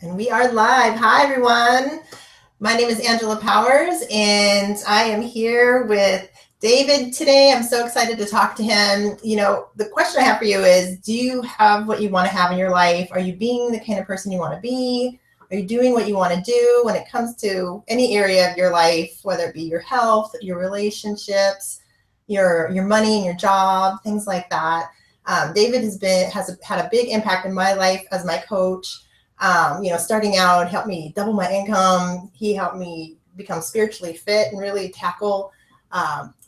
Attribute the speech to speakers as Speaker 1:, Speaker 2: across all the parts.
Speaker 1: And we are live. Hi, everyone. My name is Angela Powers, and I am here with David today. I'm so excited to talk to him. The question I have for you is, do you have what you want to have in your life? Are you being the kind of person you want to be? Are you doing what you want to do when it comes to any area of your life, whether it be your health, your relationships, your money and your job, things like that? David has had a big impact in my life as my coach. Starting out, helped me double my income. He helped me become spiritually fit and really tackle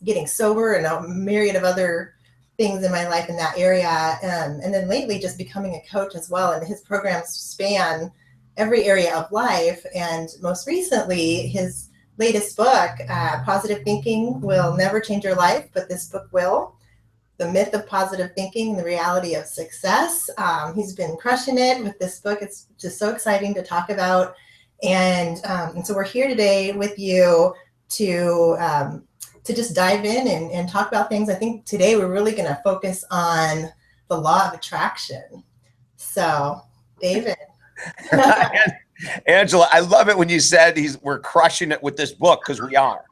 Speaker 1: getting sober and a myriad of other things in my life in that area. And then lately just becoming a coach as well. And his programs span every area of life. And most recently, his latest book, Positive Thinking Will Never Change Your Life, but This Book Will. The Myth of Positive Thinking, the Reality of Success. He's been crushing it with this book. It's just so exciting to talk about. And so we're here today with you to just dive in and talk about things. I think today we're really going to focus on the law of attraction. So, David.
Speaker 2: Angela, I love it when you said we're crushing it with this book, because we are.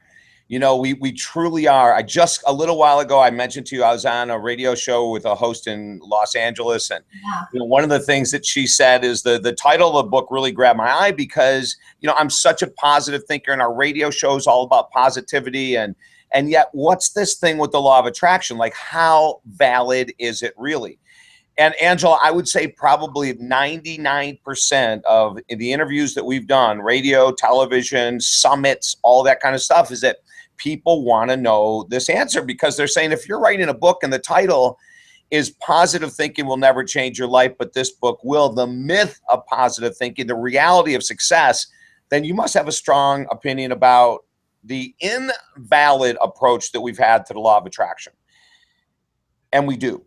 Speaker 2: We truly are. A little while ago, I mentioned to you, I was on a radio show with a host in Los Angeles. And one of the things that she said is the title of the book really grabbed my eye because, I'm such a positive thinker, and our radio show is all about positivity. And yet, what's this thing with the law of attraction? Like, how valid is it really? And Angela, I would say probably 99% of the interviews that we've done, radio, television, summits, all that kind of stuff, is that people want to know this answer, because they're saying, if you're writing a book and the title is Positive Thinking Will Never Change Your Life, but This Book Will, the myth of positive thinking, the reality of success, then you must have a strong opinion about the invalid approach that we've had to the law of attraction. And we do.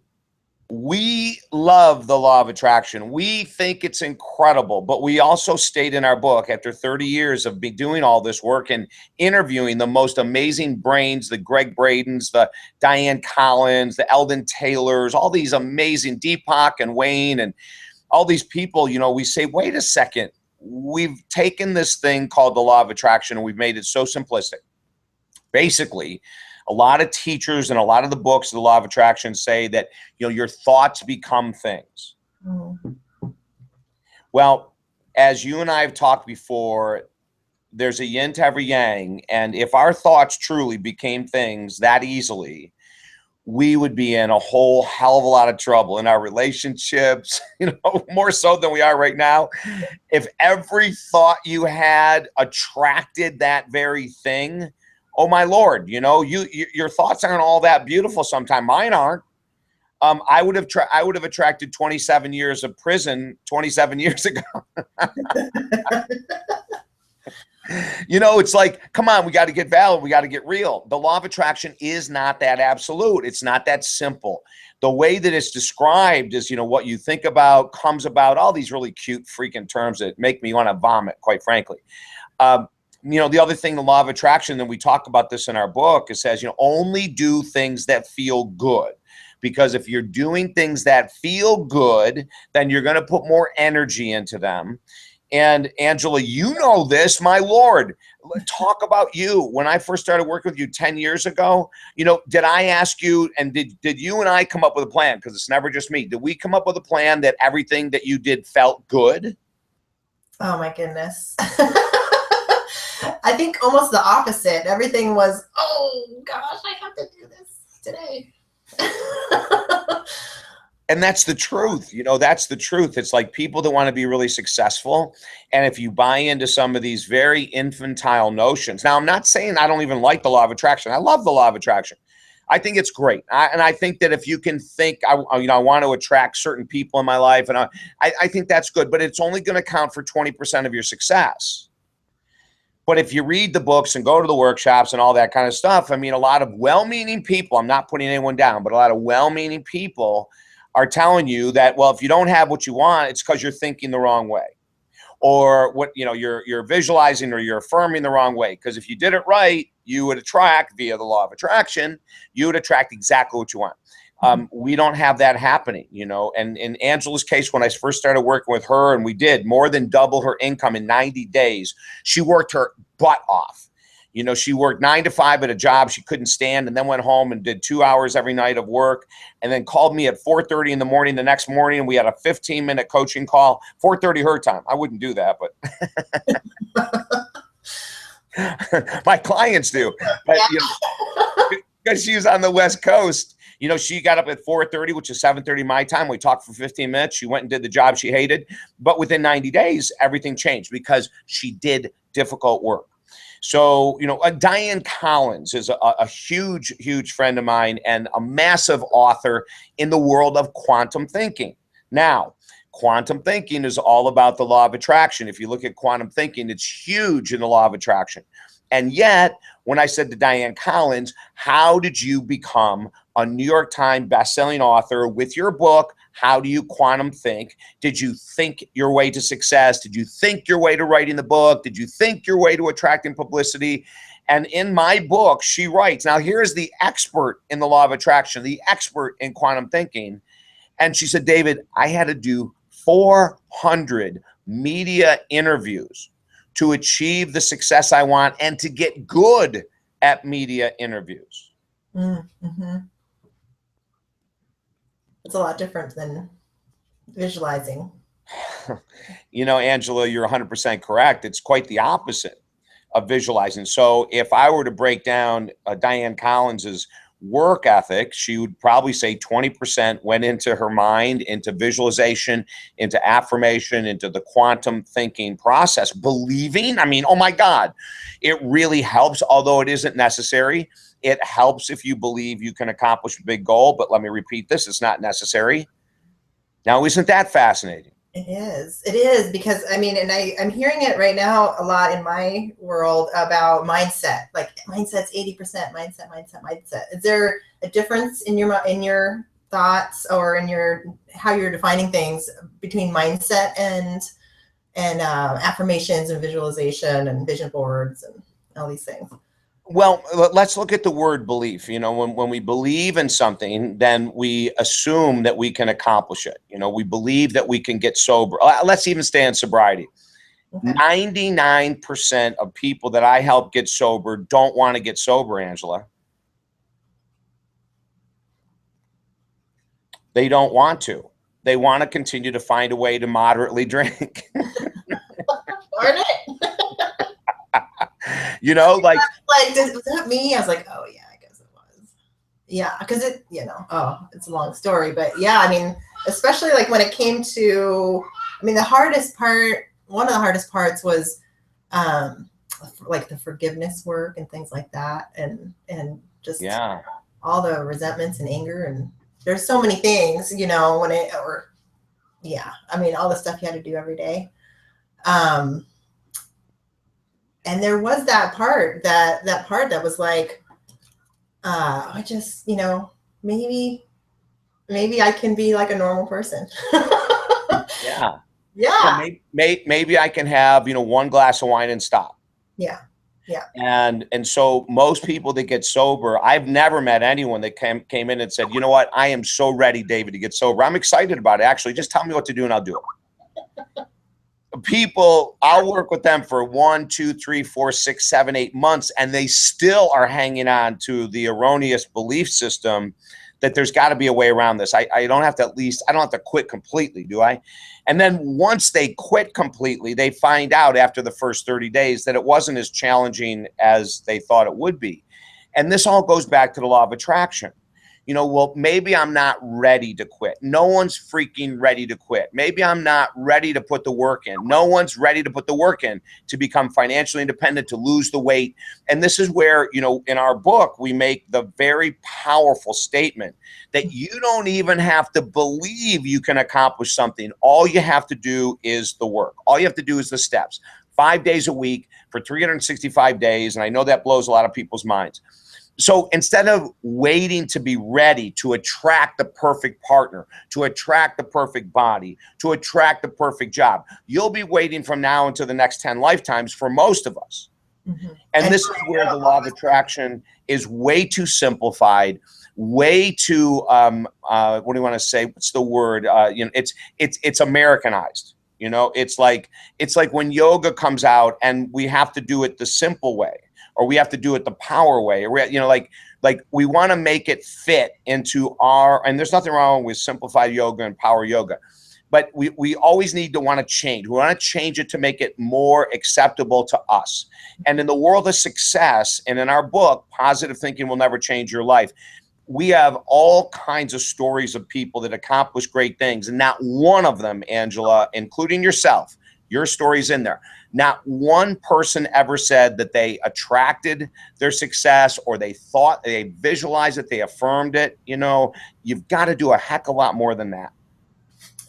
Speaker 2: We love the law of attraction. We think it's incredible, but we also state in our book, after 30 years of doing all this work and interviewing the most amazing brains, the Greg Bradens, the Diane Collins, the Eldon Taylors, all these amazing Deepak and Wayne and all these people, we say, wait a second, we've taken this thing called the law of attraction and we've made it so simplistic. Basically, a lot of teachers and a lot of the books of the law of attraction say that, your thoughts become things. Well, as you and I have talked before, there's a yin to every yang. And if our thoughts truly became things that easily, we would be in a whole hell of a lot of trouble in our relationships, more so than we are right now. If every thought you had attracted that very thing, oh my Lord, your thoughts aren't all that beautiful sometimes. Mine aren't. I would have attracted 27 years of prison 27 years ago. It's like, come on, we got to get valid. We got to get real. The law of attraction is not that absolute. It's not that simple. The way that it's described is, what you think about comes about, all these really cute freaking terms that make me want to vomit, quite frankly. The other thing, the law of attraction, and we talk about this in our book, it says, only do things that feel good. Because if you're doing things that feel good, then you're going to put more energy into them. And Angela, you know this, my Lord. Talk about you. When I first started working with you 10 years ago, did I ask you, and did you and I come up with a plan? Because it's never just me. Did we come up with a plan that everything that you did felt good?
Speaker 1: Oh, my goodness. I think almost the opposite. Everything was, oh gosh, I have to do this today.
Speaker 2: And that's the truth. That's the truth. It's like people that want to be really successful. And if you buy into some of these very infantile notions, now I'm not saying I don't even like the law of attraction. I love the law of attraction. I think it's great. And I think that if you can think, I want to attract certain people in my life, and I think that's good, but it's only going to count for 20% of your success. But if you read the books and go to the workshops and all that kind of stuff, a lot of well-meaning people, I'm not putting anyone down, but a lot of well-meaning people are telling you that, well, if you don't have what you want, it's because you're thinking the wrong way. Or what, you're visualizing or you're affirming the wrong way. Because if you did it right, you would attract, via the law of attraction, you would attract exactly what you want. We don't have that happening, you know. And in Angela's case, when I first started working with her, and we did more than double her income in 90 days, she worked her butt off. You know, she worked 9 to 5 at a job she couldn't stand, and then went home and did 2 hours every night of work, and then called me at 4:30 in the morning the next morning, and we had a 15-minute coaching call. 4:30 her time. I wouldn't do that, but my clients do. But you know, because she was on the West Coast, you know, she got up at 4:30, which is 7:30 my time. We talked for 15 minutes. She went and did the job she hated. But within 90 days, everything changed because she did difficult work. So, you know, Diane Collins is a huge, huge friend of mine and a massive author in the world of quantum thinking. Now, quantum thinking is all about the law of attraction. If you look at quantum thinking, it's huge in the law of attraction. And yet, when I said to Diane Collins, how did you become a New York Times bestselling author with your book, How Do You Quantum Think? Did you think your way to success? Did you think your way to writing the book? Did you think your way to attracting publicity? And in my book, she writes, now here's the expert in the law of attraction, the expert in quantum thinking. And she said, David, I had to do 400 media interviews to achieve the success I want and to get good at media interviews.
Speaker 1: Mm-hmm. It's a lot different than visualizing.
Speaker 2: You know, Angela, you're 100% correct. It's quite the opposite of visualizing. So if I were to break down Diane Collins's work ethic, she would probably say 20% went into her mind, into visualization, into affirmation, into the quantum thinking process. Believing, I mean, oh my God, it really helps, although it isn't necessary. It helps if you believe you can accomplish a big goal, but let me repeat this, it's not necessary. Now, isn't that fascinating?
Speaker 1: It is because I mean, and I'm hearing it right now a lot in my world about mindset. Like mindset's 80%, mindset. Is there a difference in your thoughts or in your how you're defining things between mindset and affirmations and visualization and vision boards and all these things?
Speaker 2: Well, let's look at the word belief. You know, when we believe in something, then we assume that we can accomplish it. You know, we believe that we can get sober. Let's even stay in sobriety. Okay. 99% of people that I help get sober don't want to get sober, Angela. They don't want to. They want to continue to find a way to moderately drink.
Speaker 1: Darn it.
Speaker 2: You know, like
Speaker 1: was that me? I was like, oh yeah, I guess it was. Yeah, because it, you know, it's a long story, but yeah, I mean, especially like when it came to, I mean, the hardest part, one of the hardest parts was like the forgiveness work and things like that, and just all the resentments and anger, and there's so many things, you know, when it I mean, all the stuff you had to do every day. And there was that part that was like, I just, you know, maybe I can be like a normal person.
Speaker 2: Yeah.
Speaker 1: Yeah.
Speaker 2: Maybe I can have, you know, one glass of wine and stop.
Speaker 1: Yeah. Yeah.
Speaker 2: And so most people that get sober, I've never met anyone that came in and said, you know what, I am so ready, David, to get sober. I'm excited about it. Actually, just tell me what to do and I'll do it. People, I'll work with them for 1, 2, 3, 4, 6, 7, 8 months, and they still are hanging on to the erroneous belief system that there's got to be a way around this. I don't have to quit completely, do I? And then once they quit completely, they find out after the first 30 days that it wasn't as challenging as they thought it would be. And this all goes back to the law of attraction. You know, well, maybe I'm not ready to quit. No one's freaking ready to quit. Maybe I'm not ready to put the work in. No one's ready to put the work in to become financially independent, to lose the weight. And this is where, you know, in our book, we make the very powerful statement that you don't even have to believe you can accomplish something. All you have to do is the work. All you have to do is the steps. 5 days a week for 365 days. And I know that blows a lot of people's minds. So instead of waiting to be ready to attract the perfect partner, to attract the perfect body, to attract the perfect job, you'll be waiting from now until the next 10 lifetimes for most of us. Mm-hmm. And this is where the law of attraction is way too simplified. way too, what do you want to say? What's the word? It's Americanized. It's like when yoga comes out and we have to do it the simple way, or we have to do it the power way, or like we want to make it fit into and there's nothing wrong with simplified yoga and power yoga, but we always need to want to change. We want to change it to make it more acceptable to us. And in the world of success, and in our book, Positive Thinking Will Never Change Your Life, we have all kinds of stories of people that accomplish great things. And not one of them, Angela, including yourself, your story's in there. Not one person ever said that they attracted their success, or they thought, they visualized it, they affirmed it. You've got to do a heck of a lot more than that.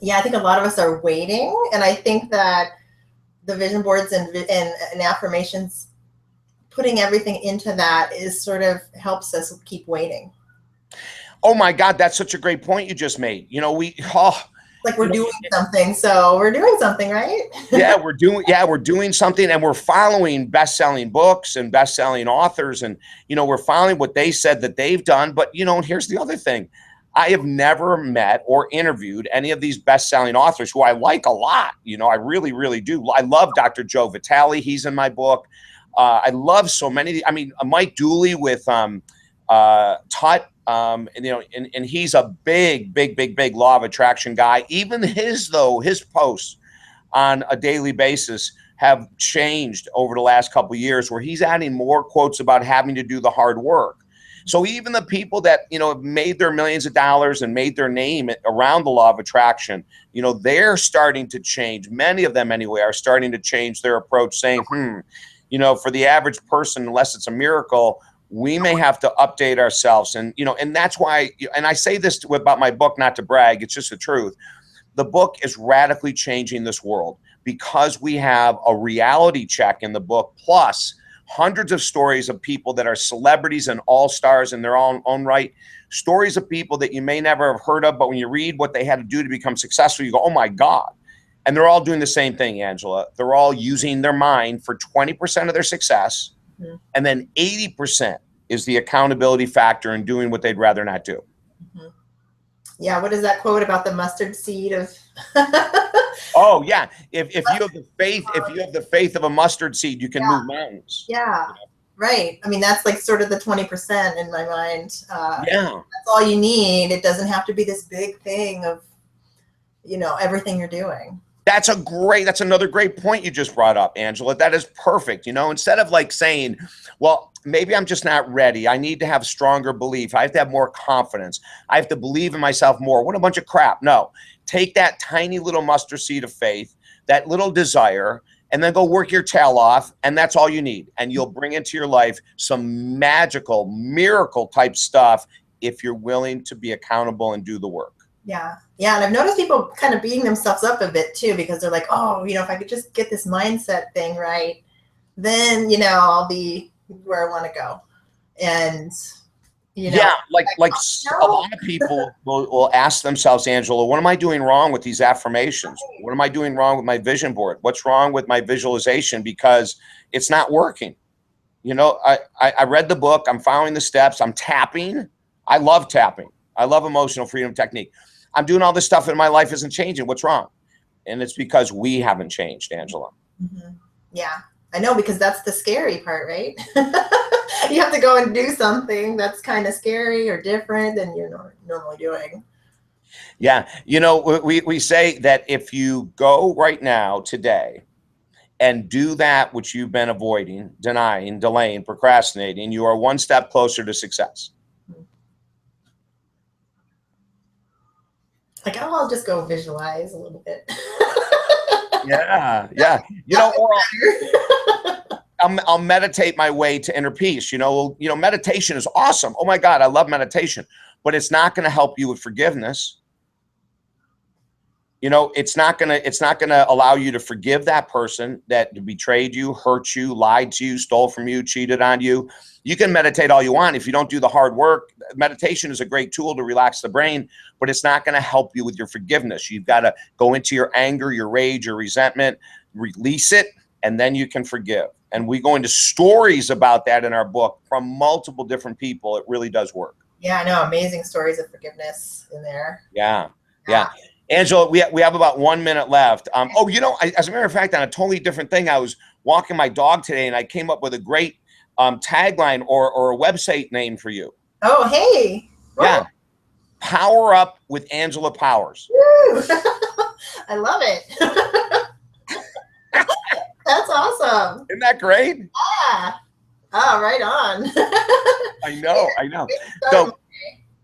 Speaker 1: Yeah, I think a lot of us are waiting. And I think that the vision boards and affirmations, putting everything into that is sort of helps us keep waiting.
Speaker 2: Oh my God, that's such a great point you just made.
Speaker 1: Like we're doing something. So we're doing something, right?
Speaker 2: Yeah, we're doing something, and we're following best-selling books and best-selling authors, and we're following what they said that they've done. But here's the other thing. I have never met or interviewed any of these best-selling authors who I like a lot. I really, really do. I love Dr. Joe Vitale. He's in my book. I love so many. I mean, Mike Dooley with Tut. And he's a big law of attraction guy. Even his posts on a daily basis have changed over the last couple of years, where he's adding more quotes about having to do the hard work. So even the people that, have made their millions of dollars and made their name around the law of attraction, they're starting to change. Many of them anyway are starting to change their approach, saying, for the average person, unless it's a miracle, we may have to update ourselves. And, and that's why, and I say this about my book, not to brag, it's just the truth. The book is radically changing this world because we have a reality check in the book, plus hundreds of stories of people that are celebrities and all-stars in their own right. Stories of people that you may never have heard of, but when you read what they had to do to become successful, you go, oh my God. And they're all doing the same thing, Angela. They're all using their mind for 20% of their success. Mm-hmm. And then 80% is the accountability factor in doing what they'd rather not do.
Speaker 1: Mm-hmm. Yeah. What is that quote about the mustard seed of?
Speaker 2: Oh yeah. If you have the faith of a mustard seed, you can move mountains.
Speaker 1: Yeah. Right. I mean, that's like sort of the 20% in my mind.
Speaker 2: Yeah.
Speaker 1: That's all you need. It doesn't have to be this big thing of, everything you're doing.
Speaker 2: That's another great point you just brought up, Angela. That is perfect. Instead of like saying, well, maybe I'm just not ready. I need to have stronger belief. I have to have more confidence. I have to believe in myself more. What a bunch of crap. No, take that tiny little mustard seed of faith, that little desire, and then go work your tail off. And that's all you need. And you'll bring into your life some magical miracle type stuff if you're willing to be accountable and do the work.
Speaker 1: Yeah. Yeah. And I've noticed people kind of beating themselves up a bit too, because they're like, oh, if I could just get this mindset thing right, then, I'll be where I want to go. And,
Speaker 2: yeah, like a lot of people will ask themselves, Angela, what am I doing wrong with these affirmations? What am I doing wrong with my vision board? What's wrong with my visualization? Because it's not working. I read the book. I'm following the steps. I'm tapping. I love tapping. I love emotional freedom technique. I'm doing all this stuff and my life isn't changing. What's wrong? And it's because we haven't changed, Angela.
Speaker 1: Mm-hmm. Yeah, I know, because that's the scary part, right? You have to go and do something that's kind of scary or different than you're normally doing.
Speaker 2: Yeah. We say that if you go right now, today, and do that which you've been avoiding, denying, delaying, procrastinating, you are one step closer to success.
Speaker 1: Like, I'll just go visualize a little bit.
Speaker 2: Yeah. Or I'll meditate my way to inner peace. Meditation is awesome. Oh my God, I love meditation, but it's not going to help you with forgiveness. It's not gonna allow you to forgive that person that betrayed you, hurt you, lied to you, stole from you, cheated on you. You can meditate all you want. If you don't do the hard work, meditation is a great tool to relax the brain, but it's not going to help you with your forgiveness. You've got to go into your anger, your rage, your resentment, release it, and then you can forgive. And we go into stories about that in our book from multiple different people. It really does work.
Speaker 1: Yeah, I know. Amazing stories of forgiveness in there.
Speaker 2: Yeah. Yeah. Angela, we have about 1 minute left. Oh, you know, as a matter of fact, on a totally different thing, I was walking my dog today and I came up with a great tagline or a website name for you.
Speaker 1: Oh, hey. What?
Speaker 2: Yeah. Power Up with Angela Powers.
Speaker 1: Woo. I love it. That's awesome.
Speaker 2: Isn't that great?
Speaker 1: Yeah. Oh, right on.
Speaker 2: I know. So,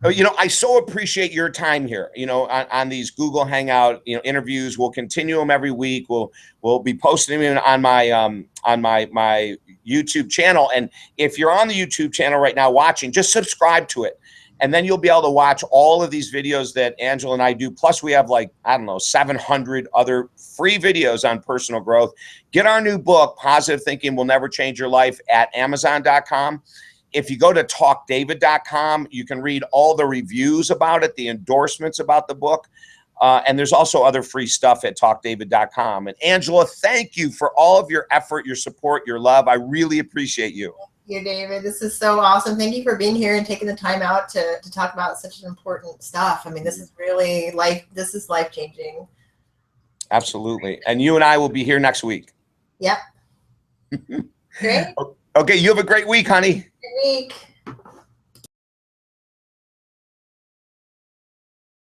Speaker 2: you know, I so appreciate your time here, you know, on these Google Hangout, you know, interviews. We'll continue them every week. We'll be posting them on my YouTube channel. And if you're on the YouTube channel right now watching, just subscribe to it. And then you'll be able to watch all of these videos that Angela and I do. Plus, we have like, I don't know, 700 other free videos on personal growth. Get our new book, Positive Thinking Will Never Change Your Life, at Amazon.com. If you go to talkdavid.com, you can read all the reviews about it, the endorsements about the book. And there's also other free stuff at talkdavid.com. And Angela, thank you for all of your effort, your support, your love. I really appreciate you.
Speaker 1: You, David. This is so awesome. Thank you for being here and taking the time out to talk about such important stuff. I mean, this is really life-changing.
Speaker 2: Absolutely. And you and I will be here next week.
Speaker 1: Yep. Great.
Speaker 2: Okay, you have a great week, honey.
Speaker 1: Good week.